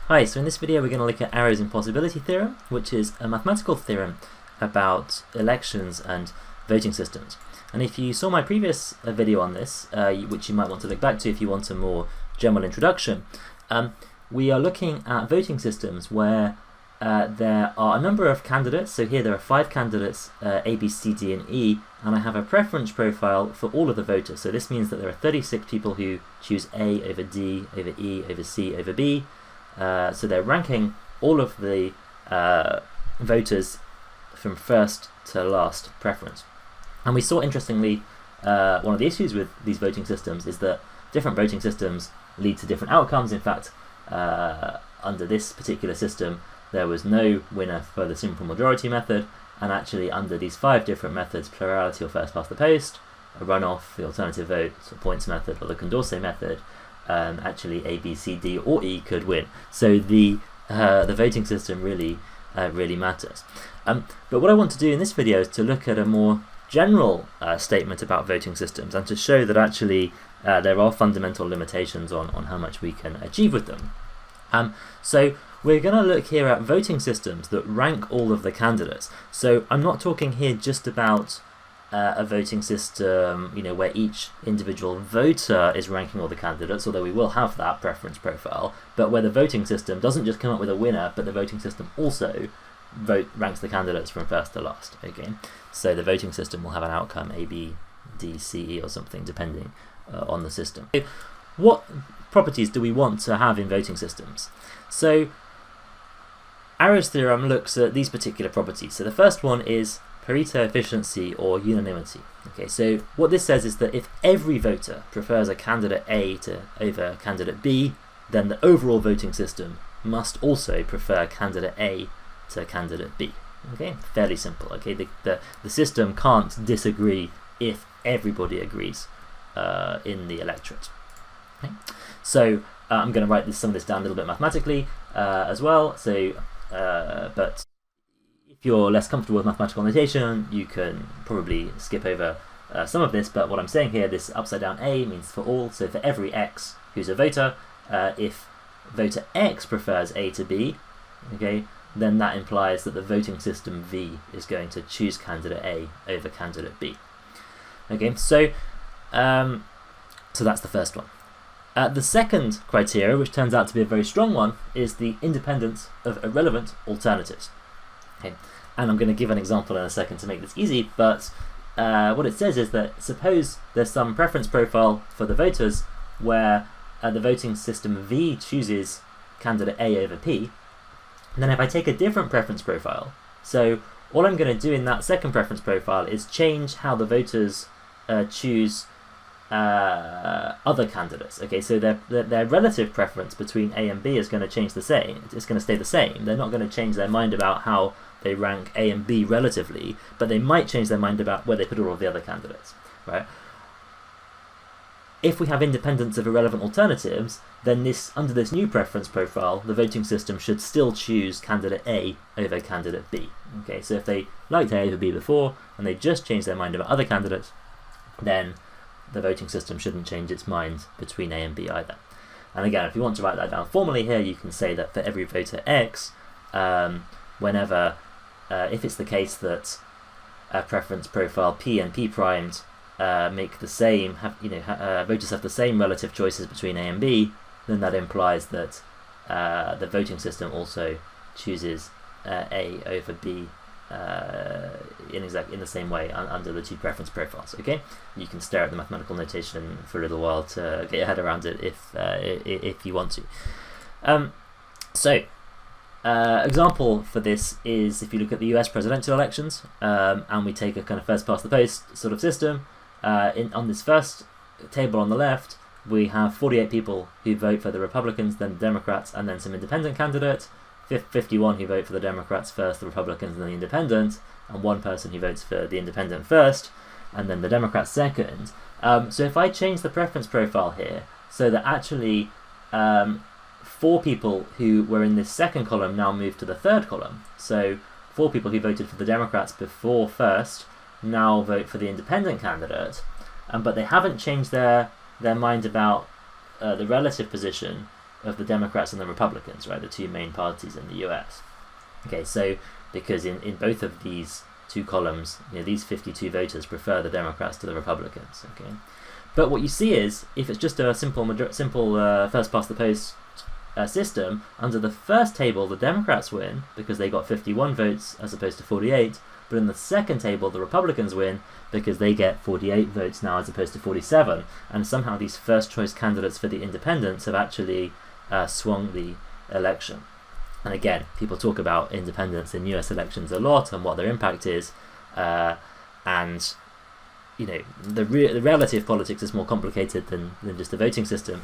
Hi, so in this video we're going to look at Arrow's Impossibility theorem, which is a mathematical theorem about elections and voting systems. And if you saw my previous video on this, which you might want to look back to if you want a more general introduction, we are looking at voting systems where there are a number of candidates. So here there are 5 candidates, A, B, C, D, and E, and I have a preference profile for all of the voters. So this means that there are 36 people who choose A over D, over E, over C, over B. So they're ranking all of the voters from first to last preference. And we saw, interestingly, one of the issues with these voting systems is that different voting systems lead to different outcomes. In fact, under this particular system, there was no winner for the simple majority method, and actually under these 5 different methods, plurality or first past the post, a runoff, the alternative vote, or points method, or the Condorcet method, actually A, B, C, D, or E could win. So the voting system really matters. But what I want to do in this video is to look at a more general statement about voting systems and to show that actually there are fundamental limitations on how much we can achieve with them. So we're going to look here at voting systems that rank all of the candidates. So I'm not talking here just about a voting system, where each individual voter is ranking all the candidates, although we will have that preference profile, but where the voting system doesn't just come up with a winner, but the voting system also ranks the candidates from first to last. Okay, so the voting system will have an outcome A, B, D, C, E, or something depending on the system. So what properties do we want to have in voting systems? So Arrow's theorem looks at these particular properties. So the first one is Pareto efficiency or unanimity. Okay, so what this says is that if every voter prefers a candidate A over candidate B, then the overall voting system must also prefer candidate A to candidate B. Okay, fairly simple. Okay, the system can't disagree if everybody agrees in the electorate. Okay? So I'm going to write some of this down a little bit mathematically as well. So, but if you're less comfortable with mathematical notation, you can probably skip over some of this, but what I'm saying here, this upside down A means for all. So for every X who's a voter, if voter X prefers A to B, okay, then that implies that the voting system V is going to choose candidate A over candidate B. Okay, so that's the first one. The second criteria, which turns out to be a very strong one, is the independence of irrelevant alternatives. Okay. And I'm going to give an example in a second to make this easy, but what it says is that suppose there's some preference profile for the voters where the voting system V chooses candidate A over P, and then if I take a different preference profile, so all I'm going to do in that second preference profile is change how the voters choose other candidates. Okay, so their relative preference between A and B is going to change the same. It's going to stay the same. They're not going to change their mind about how they rank A and B relatively, but they might change their mind about where they put all of the other candidates, right? If we have independence of irrelevant alternatives, then under this new preference profile, the voting system should still choose candidate A over candidate B. Okay, so if they liked A over B before and they just changed their mind about other candidates, then the voting system shouldn't change its mind between A and B either. And again, if you want to write that down formally here, you can say that for every voter X, whenever, if it's the case that a preference profile P and P primed make the same, voters have the same relative choices between A and B, then that implies that the voting system also chooses A over B in the same way under the 2 preference profiles. Okay, you can stare at the mathematical notation for a little while to get your head around it if you want to. Example for this is if you look at the US presidential elections, and we take a kind of first past the post sort of system. On this first table on the left, we have 48 people who vote for the Republicans, then the Democrats, and then some independent candidates. 51 who vote for the Democrats first, the Republicans, and then the Independent, and 1 person who votes for the Independent first, and then the Democrats second. So if I change the preference profile here, so that actually 4 people who were in this second column now move to the third column. So 4 people who voted for the Democrats before first now vote for the independent candidate, but they haven't changed their mind about the relative position of the Democrats and the Republicans, right, the two main parties in the US. Okay, so because in both of these two columns, these 52 voters prefer the Democrats to the Republicans. Okay, but what you see is if it's just a simple first past the post system, under the first table the Democrats win because they got 51 votes as opposed to 48, but in the second table the Republicans win because they get 48 votes now as opposed to 47, and somehow these first choice candidates for the independents have actually swung the election. And again, people talk about independents in US elections a lot and what their impact is, and the reality of politics is more complicated than just the voting system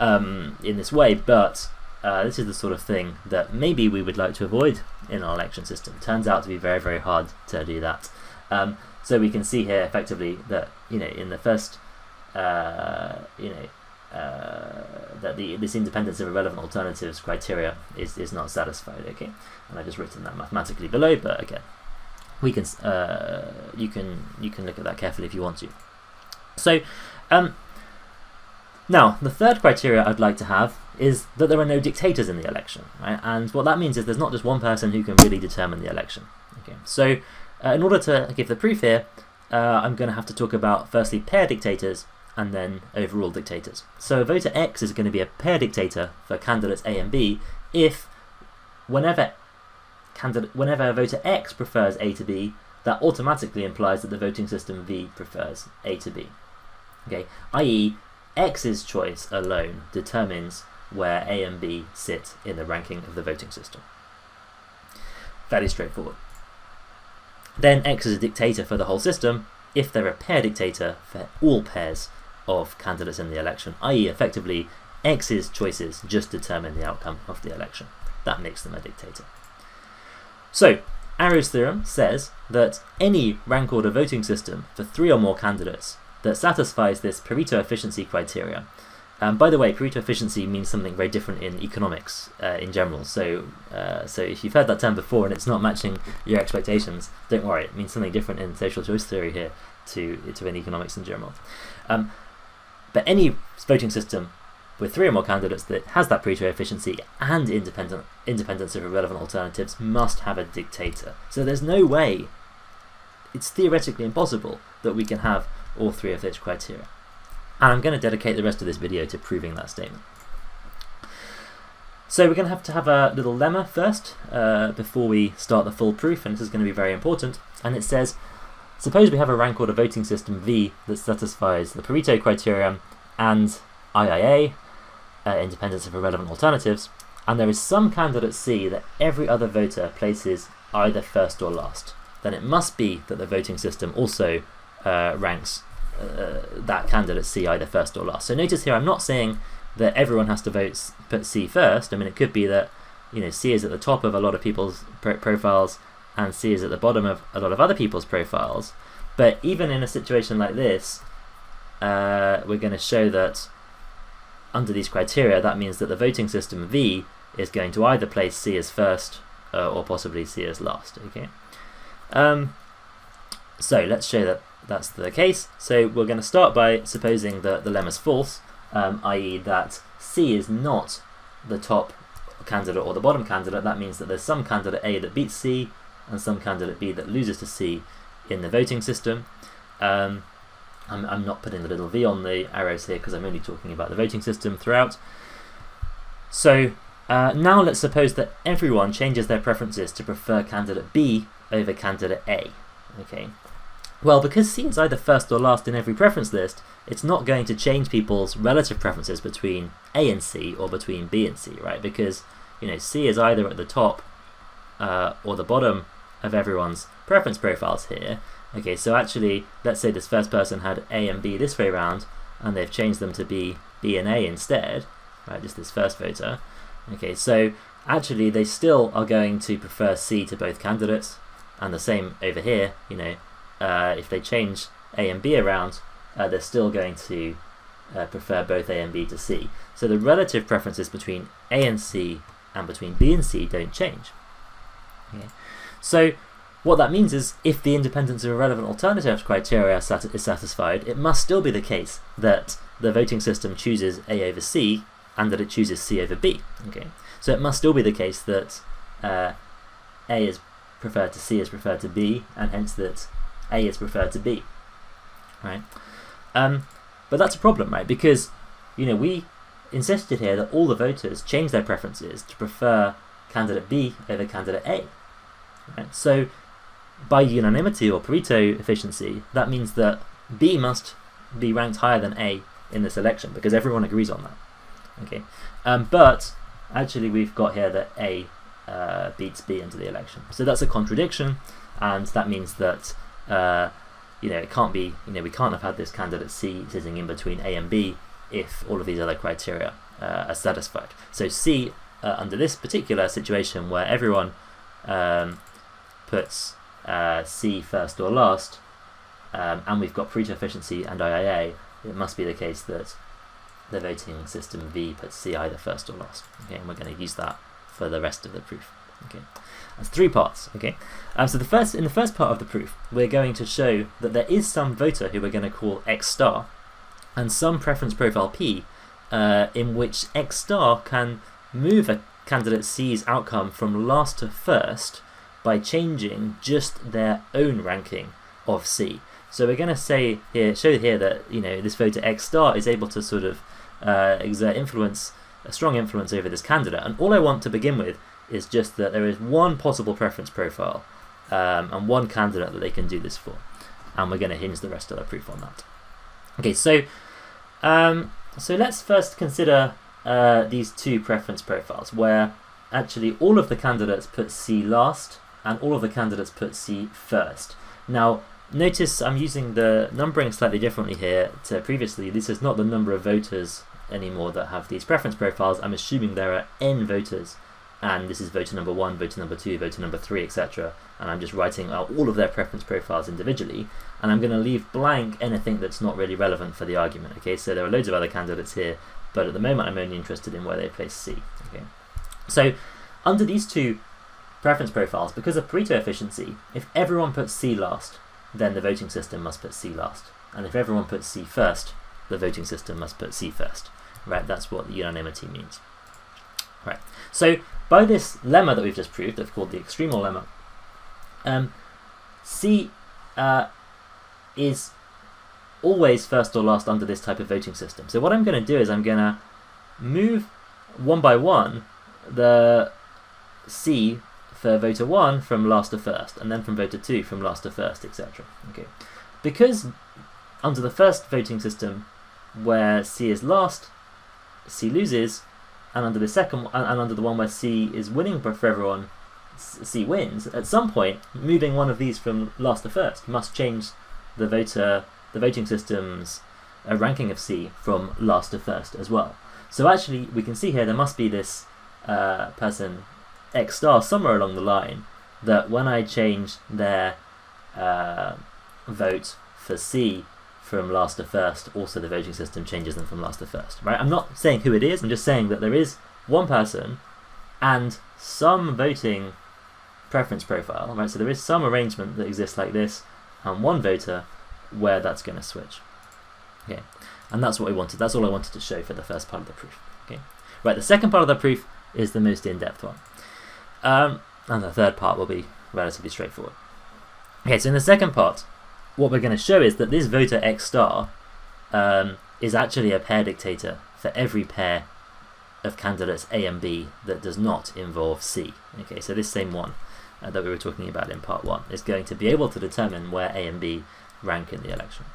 in this way, but this is the sort of thing that maybe we would like to avoid in our election system. Turns out to be very, very hard to do that. So we can see here effectively that in the first that this independence of irrelevant alternatives criteria is not satisfied. Okay, and I've just written that mathematically below, but again, we can you can look at that carefully if you want to. So now the third criteria I'd like to have is that there are no dictators in the election, right? And what that means is there's not just one person who can really determine the election. Okay, so in order to give the proof here, I'm going to have to talk about firstly pair dictators and then overall dictators. So voter X is going to be a pair dictator for candidates A and B if whenever voter X prefers A to B, that automatically implies that the voting system V prefers A to B. Okay, i.e. X's choice alone determines where A and B sit in the ranking of the voting system. Fairly straightforward. Then X is a dictator for the whole system if they're a pair dictator for all pairs of candidates in the election, i.e. effectively X's choices just determine the outcome of the election. That makes them a dictator. So Arrow's theorem says that any rank order voting system for 3 or more candidates that satisfies this Pareto efficiency criteria. By the way, Pareto efficiency means something very different in economics in general. So if you've heard that term before and it's not matching your expectations, don't worry. It means something different in social choice theory here to in economics in general. But any voting system with 3 or more candidates that has that Pareto efficiency and independence of irrelevant alternatives must have a dictator. So there's no way, it's theoretically impossible that we can have all 3 of those criteria. And I'm going to dedicate the rest of this video to proving that statement. So we're going to have a little lemma first before we start the full proof, and this is going to be very important. And it says, suppose we have a rank order voting system V that satisfies the Pareto criterion and IIA, independence of irrelevant alternatives, and there is some candidate C that every other voter places either first or last. Then it must be that the voting system also ranks that candidate C either first or last. So notice here I'm not saying that everyone has to put C first. I mean, it could be that C is at the top of a lot of people's profiles and C is at the bottom of a lot of other people's profiles. But even in a situation like this, we're going to show that under these criteria, that means that the voting system V is going to either place C as first or possibly C as last. Okay. So let's show that that's the case. So we're going to start by supposing that the lemma is false, i.e. that C is not the top candidate or the bottom candidate. That means that there's some candidate A that beats C and some candidate B that loses to C in the voting system. I'm not putting the little V on the arrows here because I'm only talking about the voting system throughout. So now let's suppose that everyone changes their preferences to prefer candidate B over candidate A. Okay. Well, because C is either first or last in every preference list, it's not going to change people's relative preferences between A and C or between B and C, right? Because C is either at the top or the bottom of everyone's preference profiles here. Okay, so actually, let's say this first person had A and B this way around, and they've changed them to B and A instead, right? Just this first voter. Okay, so actually they still are going to prefer C to both candidates, and the same over here. If they change A and B around, they're still going to prefer both A and B to C. So the relative preferences between A and C and between B and C don't change. Okay. So what that means is if the independence of irrelevant alternatives criteria is satisfied, it must still be the case that the voting system chooses A over C and that it chooses C over B. Okay, so it must still be the case that A is preferred to C is preferred to B, and hence that A is preferred to B, right? But that's a problem, right? Because we insisted here that all the voters change their preferences to prefer candidate B over candidate A, right? So by unanimity or Pareto efficiency, that means that B must be ranked higher than A in this election because everyone agrees on that. Okay, but actually we've got here that A beats B into the election, so that's a contradiction, and that means that it can't be, we can't have had this candidate C sitting in between A and B if all of these other criteria are satisfied. So C, under this particular situation where everyone puts C first or last, and we've got Pareto efficiency and IIA, it must be the case that the voting system V puts C either first or last. Okay, and we're going to use that for the rest of the proof. Okay, that's 3 parts. Okay, so in the first part of the proof, we're going to show that there is some voter who we're going to call X star, and some preference profile P, in which X star can move a candidate C's outcome from last to first by changing just their own ranking of C. So we're going to show here that this voter X star is able to sort of exert a strong influence over this candidate, and all I want to begin with is just that there is one possible preference profile and one candidate that they can do this for, and we're going to hinge the rest of the proof on that. Okay, so let's first consider these 2 preference profiles where actually all of the candidates put C last and all of the candidates put C first. Now notice I'm using the numbering slightly differently here to previously. This is not the number of voters anymore that have these preference profiles. I'm assuming there are n voters, and this is voter number 1, voter number 2, voter number 3, etc. And I'm just writing out all of their preference profiles individually, and I'm going to leave blank anything that's not really relevant for the argument. Okay, so there are loads of other candidates here, but at the moment I'm only interested in where they place C. Okay, so under these 2 preference profiles, because of Pareto efficiency, if everyone puts C last, then the voting system must put C last, and if everyone puts C first, the voting system must put C first. Right, that's what the unanimity means. Right, so by this lemma that we've just proved, that's called the extremal lemma, C is always first or last under this type of voting system. So what I'm going to do is I'm going to move one by one the C for voter 1 from last to first, and then from voter 2 from last to first, etc. Okay, because under the first voting system where C is last, C loses, and under the second and under the one where C is winning for everyone, C wins. At some point, moving one of these from last to first must change the voting system's ranking of C from last to first as well. So actually, we can see here there must be this person X star somewhere along the line that when I change their vote for C from last to first, also the voting system changes them from last to first. Right? I'm not saying who it is, I'm just saying that there is one person and some voting preference profile, right? So there is some arrangement that exists like this, and one voter where that's going to switch. Okay, and that's what we wanted. That's all I wanted to show for the first part of the proof. Okay, right. The second part of the proof is the most in-depth one, and the third part will be relatively straightforward. Okay, so in the second part, what we're going to show is that this voter X star is actually a pair dictator for every pair of candidates A and B that does not involve C. Okay, so this same one that we were talking about in part 1 is going to be able to determine where A and B rank in the election.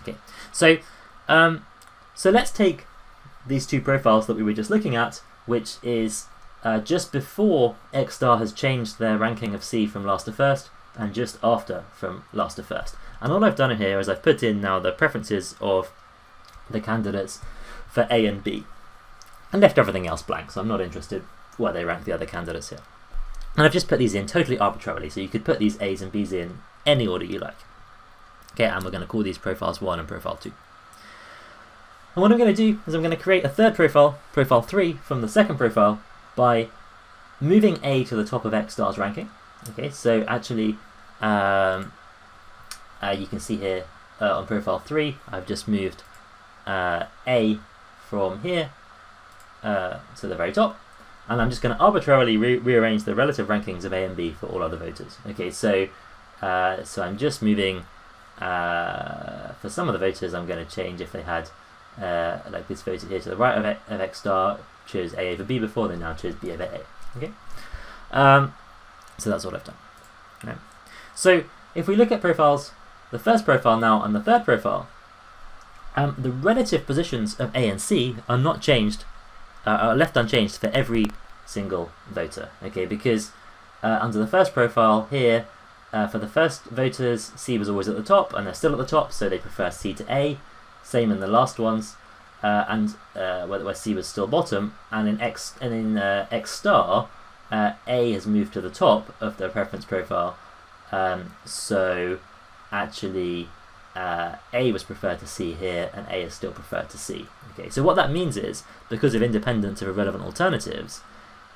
Okay, so let's take these 2 profiles that we were just looking at, which is just before X star has changed their ranking of C from last to first, and just after from last to first. And all I've done in here is I've put in now the preferences of the candidates for A and B, and left everything else blank, so I'm not interested where they rank the other candidates here. And I've just put these in totally arbitrarily, so you could put these A's and B's in any order you like. Okay, and we're going to call these profiles 1 and profile 2. And what I'm going to do is I'm going to create a third profile, profile 3, from the second profile by moving A to the top of X star's ranking. Okay, so actually you can see here on profile 3 I've just moved A from here to the very top, and I'm just going to arbitrarily rearrange the relative rankings of A and B for all other voters. Okay, so I'm just moving, for some of the voters I'm going to change if they had, like this voter here to the right of X star chose A over B before, they now chose B over A. Okay, so that's what I've done. Right. So if we look at profiles, the first profile now and the third profile, the relative positions of A and C are not changed, are left unchanged for every single voter. Okay, because under the first profile here, for the first voters, C was always at the top, and they're still at the top, so they prefer C to A. Same in the last ones, where C was still bottom, and in X star, A has moved to the top of the preference profile. So actually, A was preferred to C here, and A is still preferred to C. Okay, so what that means is, because of independence of irrelevant alternatives,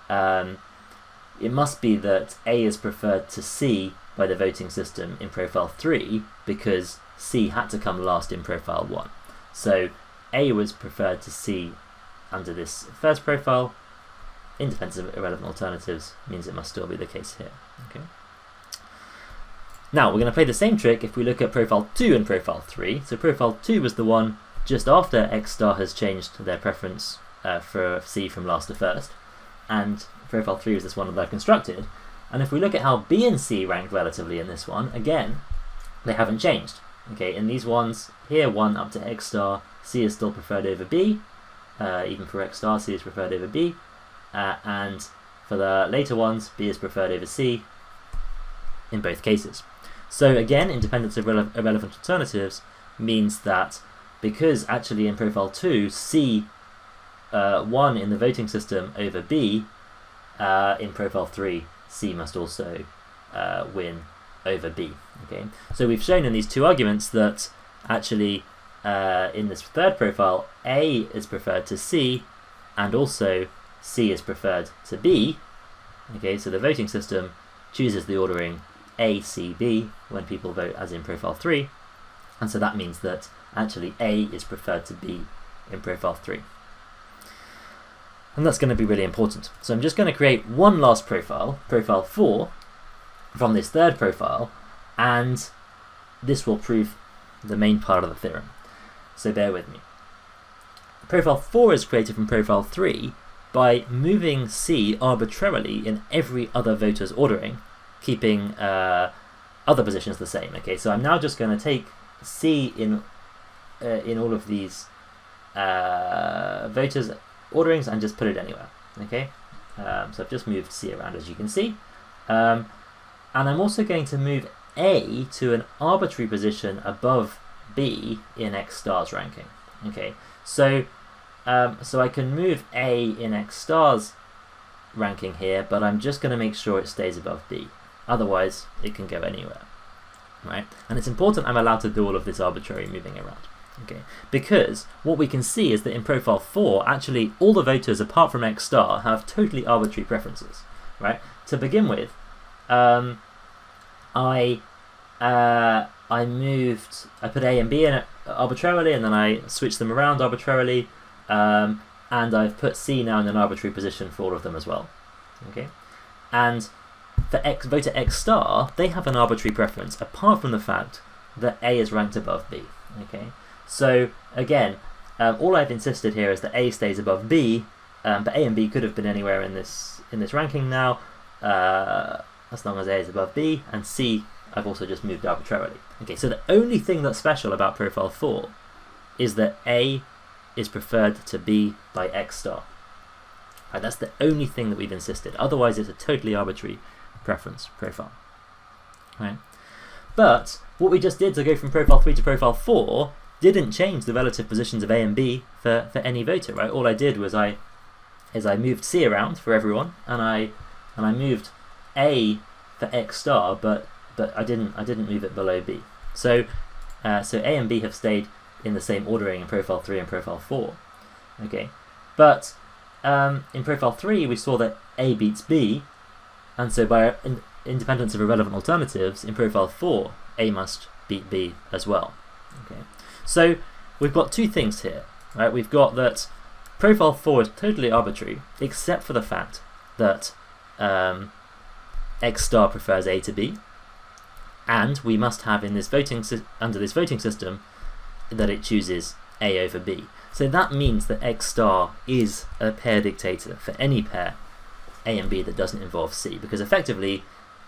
it must be that A is preferred to C by the voting system in profile 3, because C had to come last in profile 1. So A was preferred to C under this first profile. Independence of irrelevant alternatives means it must still be the case here. Okay. Now we're going to play the same trick if we look at profile 2 and profile 3. So profile 2 was the one just after X star has changed their preference for C from last to first, and profile 3 is this one that I've constructed. And if we look at how B and C ranked relatively in this one, again, they haven't changed. Okay, in these ones here, 1 up to X star, C is still preferred over B. Even for X star, C is preferred over B. And for the later ones, B is preferred over C in both cases. So again, independence of irrelevant alternatives means that because actually in profile 2, C won in the voting system over B, in profile 3, C must also win over B. Okay, so we've shown in these two arguments that actually in this third profile, A is preferred to C, and also C is preferred to B. Okay, so the voting system chooses the ordering A, C, B when people vote, as in profile 3, and so that means that actually A is preferred to B in profile 3. And that's going to be really important. So I'm just going to create one last profile, profile 4, from this third profile, and this will prove the main part of the theorem. So bear with me. Profile 4 is created from profile 3 by moving C arbitrarily in every other voter's ordering, keeping other positions the same. Okay, so I'm now just going to take C in all of these voters' orderings and just put it anywhere. Okay, so I've just moved C around, as you can see, and I'm also going to move A to an arbitrary position above B in X star's ranking. Okay, so I can move A in X star's ranking here, but I'm just going to make sure it stays above B. Otherwise, it can go anywhere, right? And it's important I'm allowed to do all of this arbitrary moving around. Okay, because what we can see is that in profile 4, actually all the voters apart from X star have totally arbitrary preferences, right? To begin with, I put A and B in it arbitrarily, and then I switched them around arbitrarily, and I've put C now in an arbitrary position for all of them as well. Okay, and for voter X star, they have an arbitrary preference apart from the fact that A is ranked above B. Okay, so again, all I've insisted here is that A stays above B, but A and B could have been anywhere in this ranking now, as long as A is above B, and C I've also just moved arbitrarily. Okay, so the only thing that's special about profile 4 is that A is preferred to B by X star. Right, that's the only thing that we've insisted. Otherwise, it's a totally arbitrary preference profile. Right? But what we just did to go from profile 3 to profile 4 didn't change the relative positions of A and B for any voter. Right? All I did was I moved C around for everyone, and I moved A for X star, but I didn't move it below B. So A and B have stayed in the same ordering in profile 3 and profile 4. Okay, but in profile 3 we saw that A beats B, and so by independence of irrelevant alternatives, in profile 4 A must beat B as well. Okay, so we've got two things here, right? We've got that profile 4 is totally arbitrary, except for the fact that x star prefers A to B, and we must have in this under this voting system that it chooses A over B. So that means that x star is a pair dictator for any pair A and B that doesn't involve C, because effectively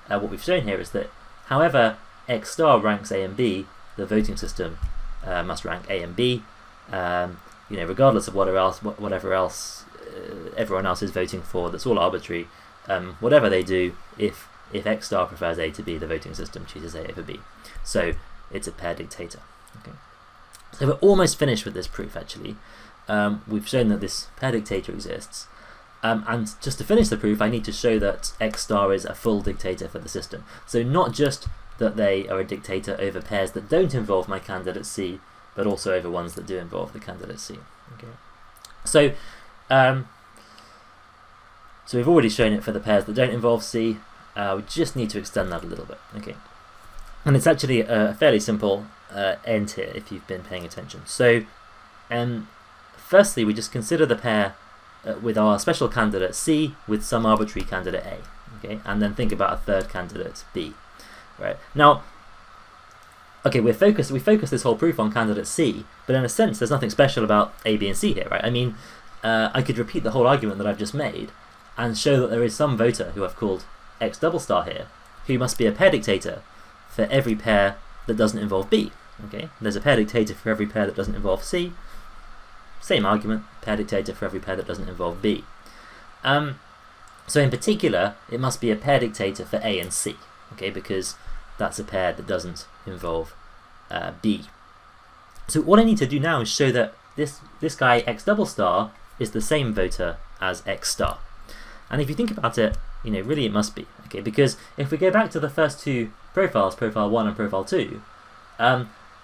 what we've shown here is that however x star ranks A and B, the voting system must rank A and B, regardless of whatever else everyone else is voting for. That's all arbitrary. Whatever they do, if x star prefers A to B, the voting system chooses A over B. So it's a pair dictator. Okay. So we're almost finished with this proof actually. We've shown that this pair dictator exists. And just to finish the proof, I need to show that x star is a full dictator for the system. So not just that they are a dictator over pairs that don't involve my candidate C, but also over ones that do involve the candidate C. Okay. So we've already shown it for the pairs that don't involve C. We just need to extend that a little bit. Okay. And it's actually a fairly simple end here if you've been paying attention. So firstly, we just consider the pair with our special candidate C with some arbitrary candidate A, okay, and then think about a third candidate B, right? Now, okay, we focus this whole proof on candidate C, but in a sense, there's nothing special about A, B, and C here, right? I mean, I could repeat the whole argument that I've just made and show that there is some voter who I've called x double star here, who must be a pair dictator for every pair that doesn't involve B. Okay, there's a pair dictator for every pair that doesn't involve C. Same argument, pair dictator for every pair that doesn't involve B. So in particular, it must be a pair dictator for A and C, okay, because that's a pair that doesn't involve B. So what I need to do now is show that this guy x double star is the same voter as x star. And if you think about it, really it must be, okay, because if we go back to the first two profiles, profile 1 and profile 2,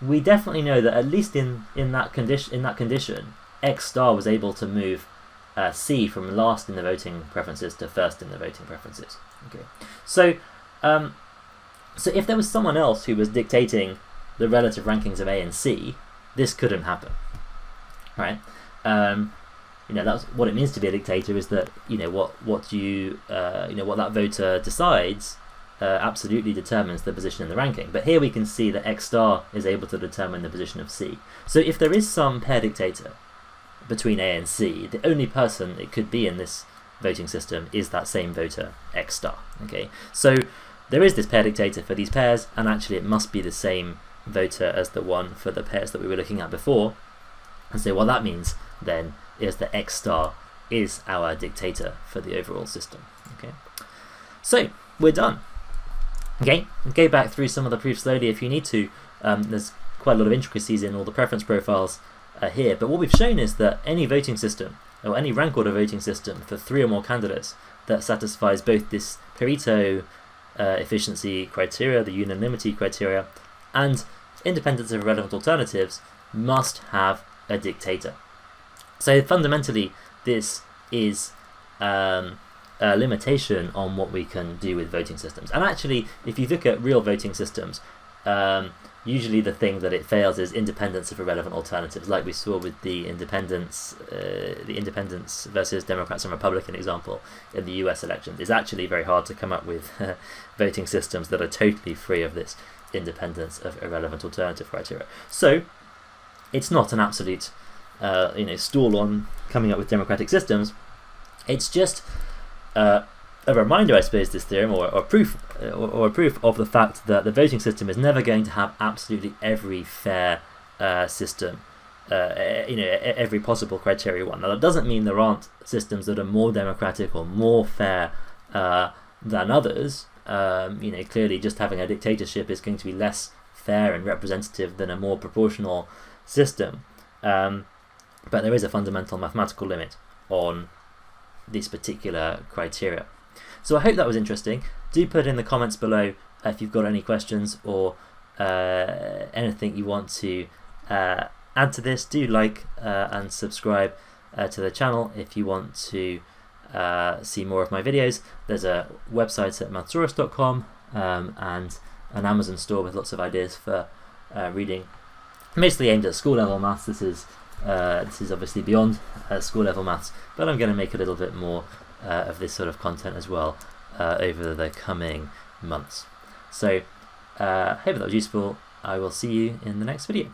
we definitely know that at least in that condition, x star was able to move C from last in the voting preferences to first in the voting preferences. Okay, so if there was someone else who was dictating the relative rankings of A and C, this couldn't happen, right? That's what it means to be a dictator, is that what that voter decides absolutely determines the position in the ranking. But here we can see that x star is able to determine the position of C. So if there is some pair dictator between A and C, the only person it could be in this voting system is that same voter x star. Okay, so there is this pair dictator for these pairs, and actually it must be the same voter as the one for the pairs that we were looking at before. And so what that means then is that x star is our dictator for the overall system. Okay, so we're done. Okay, go back through some of the proofs slowly if you need to. There's quite a lot of intricacies in all the preference profiles here, but what we've shown is that any voting system, or any rank order voting system for 3 or more candidates that satisfies both this Pareto efficiency criteria, the unanimity criteria, and independence of irrelevant alternatives, must have a dictator. So fundamentally, this is a limitation on what we can do with voting systems. And actually, if you look at real voting systems, usually the thing that it fails is independence of irrelevant alternatives, like we saw with the independence versus Democrats and Republican example in the US elections. It's actually very hard to come up with voting systems that are totally free of this independence of irrelevant alternative criteria. So it's not an absolute stall on coming up with democratic systems. It's just a reminder, I suppose, this theorem, or a proof of the fact that the voting system is never going to have absolutely every fair system, every possible criteria one. Now that doesn't mean there aren't systems that are more democratic or more fair than others. Clearly just having a dictatorship is going to be less fair and representative than a more proportional system. But there is a fundamental mathematical limit on this particular criteria. So I hope that was interesting. Do put in the comments below if you've got any questions or anything you want to add to this. Do like and subscribe to the channel if you want to see more of my videos. There's a website at mathsaurus.com and an Amazon store with lots of ideas for reading, mostly aimed at school level maths. This is This is obviously beyond school level maths, but I'm going to make a little bit more of this sort of content as well over the coming months. So hope that was useful. I will see you in the next video.